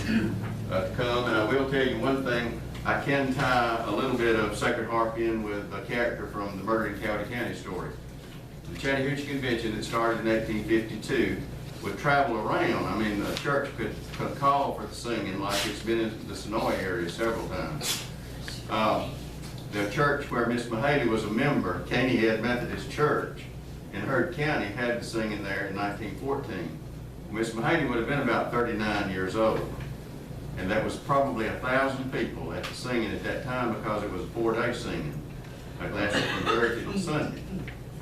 to come. And I will tell you one thing. I can tie a little bit of Sacred Harp in with a character from the Murder in Coweta County story. The Chattahoochee Convention that started in 1852 would travel around. I mean, the church could call for the singing like it's been in the Senoia area several times. The church where Miss Mahaley was a member, Caney Head Methodist Church in Heard County, had the singing there in 1914. Miss Mahaley would have been about 39 years old. And that was probably 1,000 people at the singing at that time because it was a 4-day singing. It lasted from Thursday to Sunday.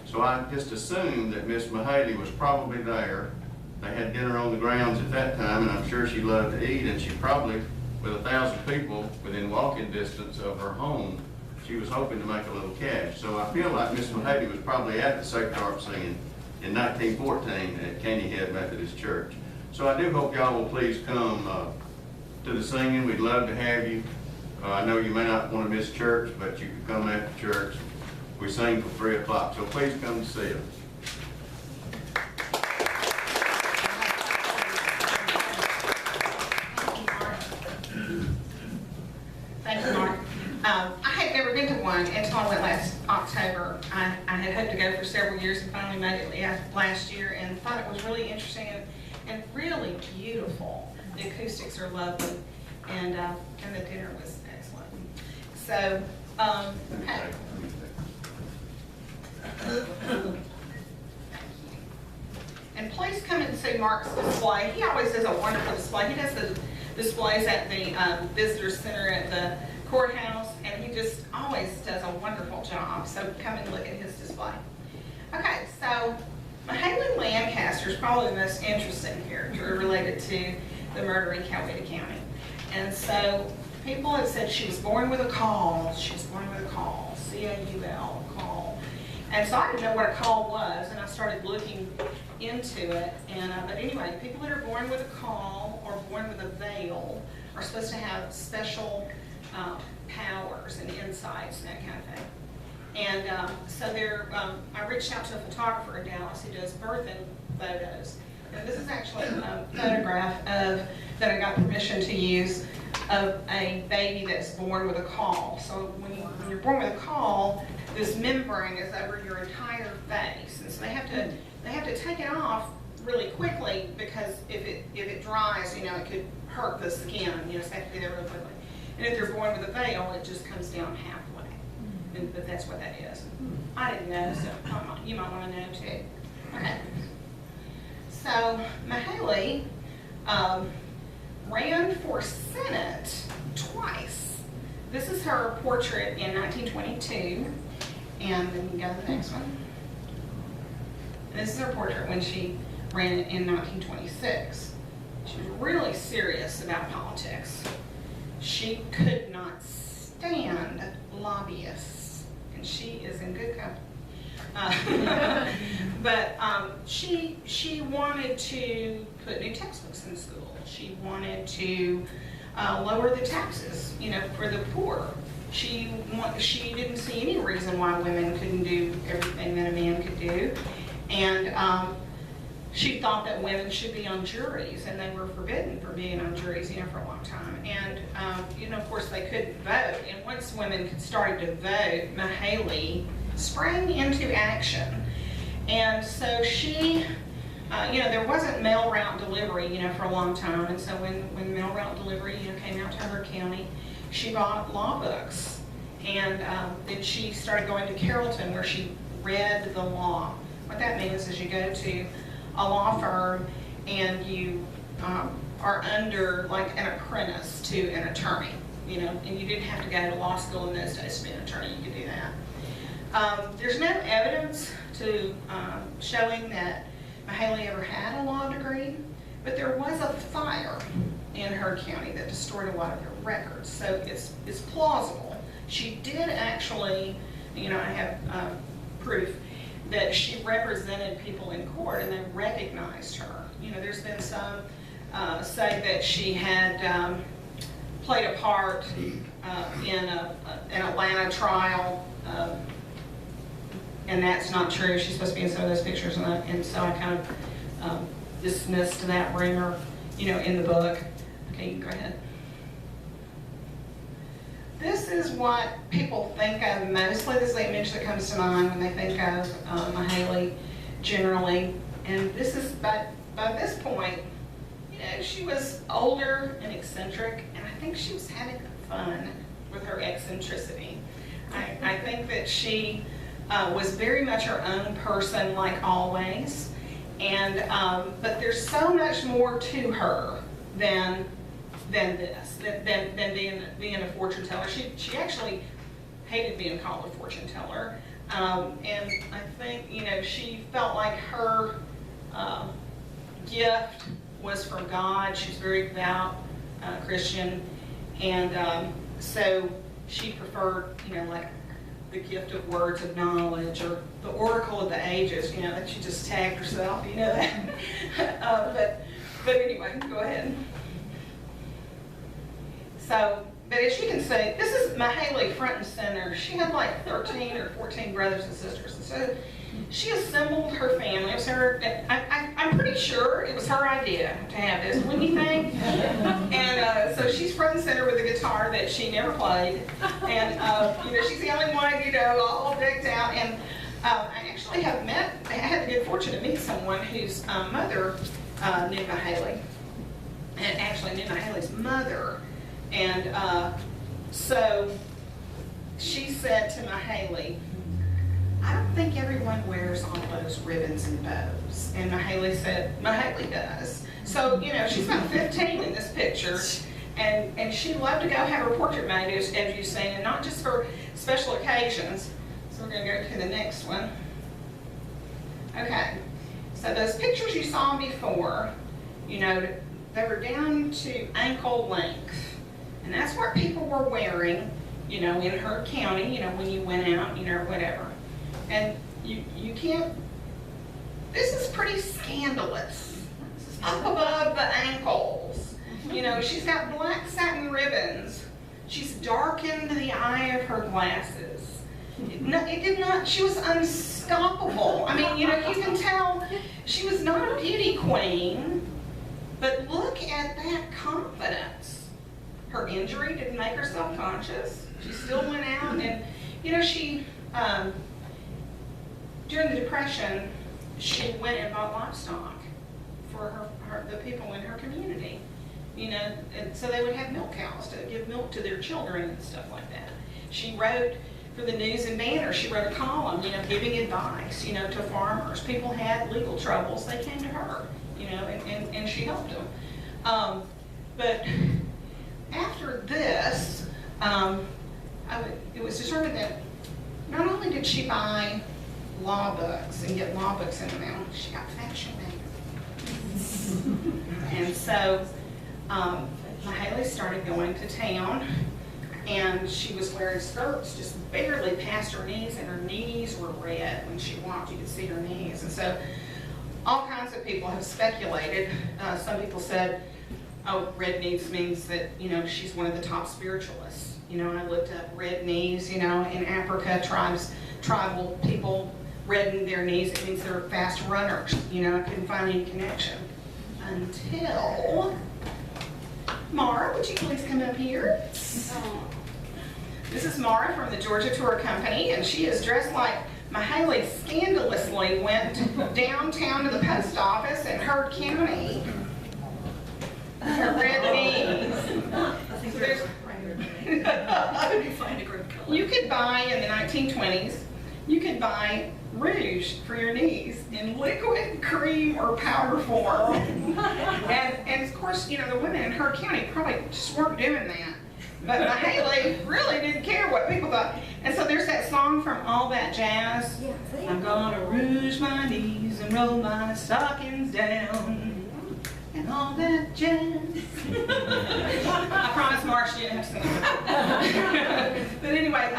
So I just assumed that Miss Mahaley was probably there. They had dinner on the grounds at that time, and I'm sure she loved to eat, and she probably, with 1,000 people within walking distance of her home, she was hoping to make a little cash. So I feel like Miss Mahaley was probably at the Sacred Harp singing in 1914 at Caney Head Methodist Church. So I do hope y'all will please come to the singing. We'd love to have you. I know you may not want to miss church, but you can come after church. We sing till 3 o'clock, so please come to see us. Thank you, Mark. I had never been to one until I went last October. I had hoped to go for several years and finally made it last year and thought it was really interesting and really beautiful. The acoustics are lovely, and the dinner was excellent. So, okay. And please come and see Mark's display. He always does a wonderful display. He does the displays at the visitor center at the courthouse, and he just always does a wonderful job. So come and look at his display. Okay, so Mahaley Lancaster is probably the most interesting character related to the murder in Coweta County. And so people have said she was born with a call. She was born with a call, C-A-U-L, call. And so I didn't know what a call was, and I started looking into it. And but anyway, people that are born with a call or born with a veil are supposed to have special powers and insights and that kind of thing. And so I reached out to a photographer in Dallas who does birthing photos. And this is actually a photograph that I got permission to use of a baby that's born with a caul. So when you're born with a caul, this membrane is over your entire face, and so they have to take it off really quickly because if it dries, you know, it could hurt the skin. You know, so they have to do that really quickly. And if they're born with a veil, it just comes down halfway. But that's what that is. I didn't know, so you might want to know too. Okay. So Mahaley ran for Senate twice. This is her portrait in 1922, and then you go to the next one. This is her portrait when she ran in 1926. She was really serious about politics. She could not stand lobbyists, and she is in good company. But she wanted to put new textbooks in school. She wanted to lower the taxes, you know, for the poor. She didn't see any reason why women couldn't do everything that a man could do, and she thought that women should be on juries, and they were forbidden from being on juries, you know, for a long time. And you know, of course, they couldn't vote. And once women started to vote, Mahaley sprang into action. And so she, you know, there wasn't mail route delivery, you know, for a long time. And so when mail route delivery, you know, came out to her county, she bought law books. And then she started going to Carrollton, where she read the law. What that means is you go to a law firm and you are under like an apprentice to an attorney, you know, and you didn't have to go to law school in those days to be an attorney. You could do that. There's no evidence to showing that Mahaley ever had a law degree, but there was a fire in Heard County that destroyed a lot of her records, so it's plausible She did actually, you know, I have proof that she represented people in court and they recognized her. You know, there's been some say that she had played a part in an Atlanta trial, and that's not true. She's supposed to be in some of those pictures, and so I kind of dismissed that rumor, you know, in the book. Okay, you can go ahead. This is what people think of mostly. This is the image that comes to mind when they think of Mahaley generally. And this is, by this point, you know, she was older and eccentric, and I think she was having fun with her eccentricity. I think that she was very much her own person, like always. And but there's so much more to her than this, than being a fortune teller. She actually hated being called a fortune teller. And I think, you know, she felt like her gift was from God. She's very devout Christian. And so she preferred, you know, like the gift of words of knowledge or the oracle of the ages, you know, that she just tagged herself, you know that. But anyway, go ahead. So, but as you can see, this is Mahaley front and center. She had like 13 or 14 brothers and sisters. And so she assembled her family. It was her, I'm pretty sure it was her idea to have this, wouldn't you think? And so she's front and center with a guitar that she never played. And, you know, she's the only one, you know, all decked out. And I actually have I had the good fortune to meet someone whose mother knew Mahaley. And actually knew Mahaley's mother. And so she said to Mahaley, I don't think everyone wears all those ribbons and bows. And Mahaley said, Mahaley does. So, you know, she's about 15 in this picture. And she loved to go have her portrait made, as you've seen, and not just for special occasions. So we're going to go to the next one. Okay. So those pictures you saw before, you know, they were down to ankle length. And that's what people were wearing, you know, in her county, you know, when you went out, you know, whatever. And you can't, this is pretty scandalous. This is up above the ankles. You know, she's got black satin ribbons. She's darkened the eye of her glasses. It did not, she was unstoppable. I mean, you know, you can tell she was not a beauty queen, but look at that confidence. Her injury didn't make her self-conscious. She still went out and, you know, she, during the Depression, she went and bought livestock for the people in her community. You know, and so they would have milk cows to give milk to their children and stuff like that. She wrote for the News and Banner. She wrote a column, you know, giving advice, you know, to farmers. People had legal troubles. They came to her, you know, and she helped them. But after this, it was determined that not only did she buy law books and get law books in the mail, she got fashion magazines. And so Mahaley started going to town, and she was wearing skirts just barely past her knees, and her knees were red. When she walked, you could see her knees. And so all kinds of people have speculated. Some people said, oh, red knees means that, you know, she's one of the top spiritualists. You know, I looked up red knees, you know, in Africa, tribal people redden their knees. It means they're fast runners. You know, I couldn't find any connection. Until, Mara, would you please come up here? This is Mara from the Georgia Tour Company, and she is dressed like Mahaley scandalously went downtown to the post office in Heard County. Her red knees. You could buy, in the 1920s, you could buy rouge for your knees in liquid, cream, or powder form. and of course, you know, the women in Heard County probably just weren't doing that. But Mahaley really didn't care what people thought. And so there's that song from All That Jazz. I'm gonna rouge my knees and roll my stockings down. And all that Legends. I promise Marsh didn't have to sing it. But anyway,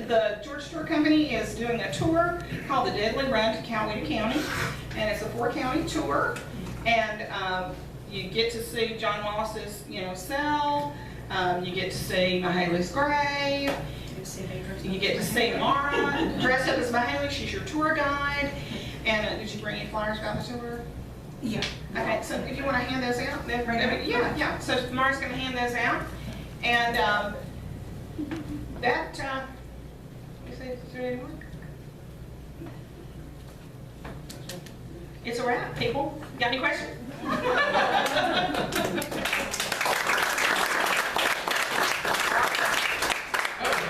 the Georgia Tour Company is doing a tour called the Deadly Run to Coweta County, and it's a 4-county tour. And you get to see John Wallace's, cell. You get to see Mahaley's grave. You get to see Mara dressed up as Mahaley. She's your tour guide. And did you bring any flyers about the tour? Yeah. Okay, so if you want to hand those out, then yeah. So Mara's going to hand those out. And that, is there any more? It's a wrap, people. Got any questions?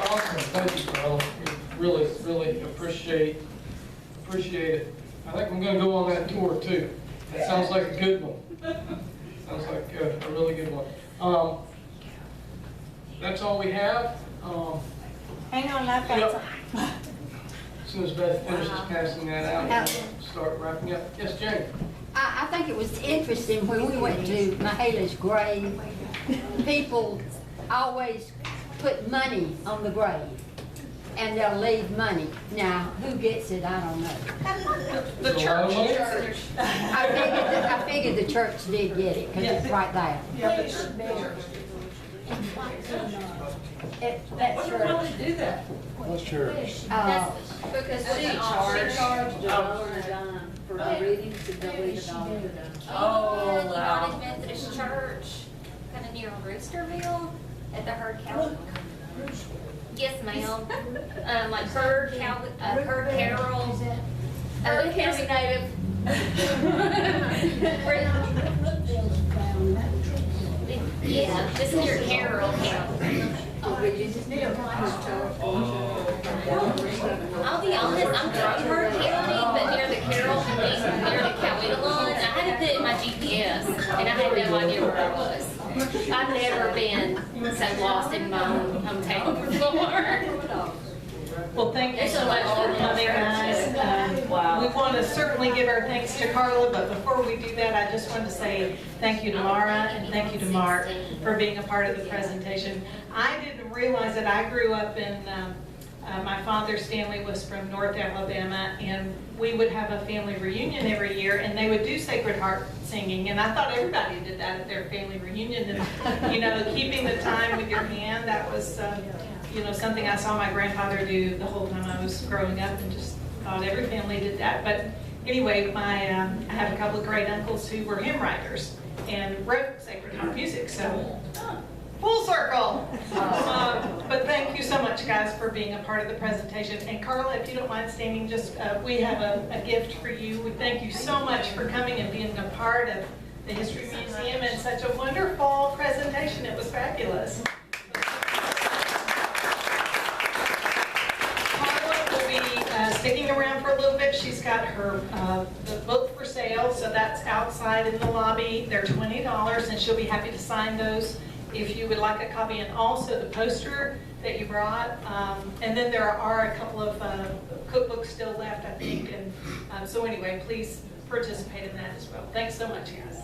Awesome, thank you, Carla. Really, really appreciate it. I think I'm gonna go on that tour too. That sounds like a good one. Sounds like a really good one. That's all we have. Hang on, I've got some. As soon as Beth finishes passing that out, we'll start wrapping up. Yes, Jane? I think it was interesting when we went to Mahaley's grave, people always put money on the grave, and they'll leave money. Now, who gets it, I don't know. The church. I figured the church did get it, because it's right there. Yeah, the church. That's church. do that? What's church? Because she charged $1 for the readings to delete $1. Oh, The wow. United Methodist Church, kind of near Brewsterville, at the Herd Cow. Yes, ma'am. Like Herd Carroll. Here's a native. Yeah, this is your Carroll County. I'll be honest, I'm from Herd County, but near the Carroll, near the Coweta line. I had to put in my GPS, and I had no idea where I was. I've never been so lost in my own hometown before. Well, thank you so much for coming, guys. We want to certainly give our thanks to Carla, but before we do that, I just want to say thank you to Mara and thank you to Mark for being a part of the presentation. I didn't realize that I grew up in, my father's family was from North Alabama, and we would have a family reunion every year, and they would do Sacred Heart singing, and I thought everybody did that at their family reunion, and keeping the time with your hand, that was something I saw my grandfather do the whole time I was growing up, and just thought every family did that. But anyway, I have a couple of great uncles who were hymn writers and wrote Sacred Heart music, so full circle. But thank you so much, guys, for being a part of the presentation. And Carla, if you don't mind standing, we have a gift for you. We thank you so much for coming and being a part of the History Museum and such a wonderful presentation. It was fabulous. Sticking around for a little bit. She's got her the book for sale, so that's outside in the lobby. They're $20, and she'll be happy to sign those if you would like a copy, and also the poster that you brought. And then there are a couple of cookbooks still left, I think. And so anyway, please participate in that as well. Thanks so much, guys.